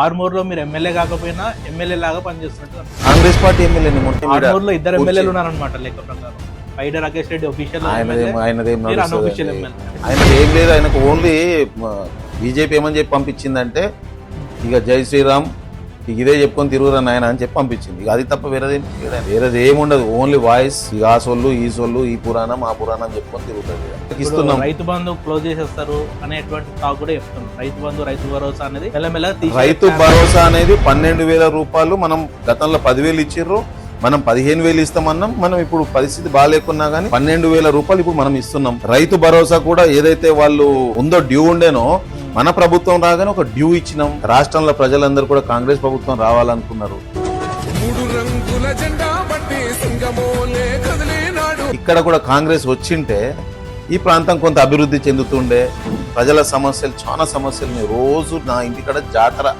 ఆర్మూర్ లో మీరు ఎమ్మెల్యే కాకపోయినా ఎమ్మెల్యే లాగా పనిచేస్తున్నట్టు కాంగ్రెస్ పార్టీ ఎమ్మెల్యే ఆర్మూర్ లో 2 ఎమ్మెల్యేలు ఉన్నారనమాట లెక్క ప్రకారం. పైడ రాకేష్ రెడ్డి ఒఫీషియల్ ఆయనదేం అన్అఫీషియల్ ఎమ్మెల్యే. ఆయన ఏం లేదు. ఆయనకు ఓన్లీ బీజేపీ ఏమని చెప్పి పంపించిందంటే ఇక జై శ్రీరామ్ ఇక ఇదే చెప్పుకొని తిరుగురని ఆయన అని చెప్పి పంపించింది. ఇక అది తప్ప వేరేది ఏముండదు. ఓన్లీ వాయిస్ ఇక ఆ సొల్లు ఈ సొల్లు ఈ పురాణం ఆ పురాణం చెప్పుకొని తిరుగుతుంది. ఇస్తున్నాం. రైతు బంధు క్లోజ్ చేసేస్తారు అనేటువంటి టాక్ కూడా చెప్తున్నాం. రైతు బంధు రైతు భరోసా అనేది రైతు భరోసా అనేది 12,000 రూపాయలు. మనం గతంలో 10,000 ఇచ్చిర్రు, మనం 15,000 ఇస్తామన్నాం. మనం ఇప్పుడు పరిస్థితి బాగాలేకున్నా గానీ 12,000 రూపాయలు ఇప్పుడు మనం ఇస్తున్నాం. రైతు భరోసా కూడా ఏదైతే వాళ్ళు ఉందో డ్యూ ఉండేనో మన ప్రభుత్వం రాగానే ఒక డ్యూ ఇచ్చినాం. రాష్ట్రంలో ప్రజలందరూ కూడా కాంగ్రెస్ ప్రభుత్వం రావాలనుకున్నారు. ఇక్కడ కూడా కాంగ్రెస్ వచ్చింటే ఈ ప్రాంతం కొంత అభివృద్ధి చెందుతుండే. ప్రజల సమస్యలు చాలా సమస్యలు రోజు నా ఇంటికాడ జాతర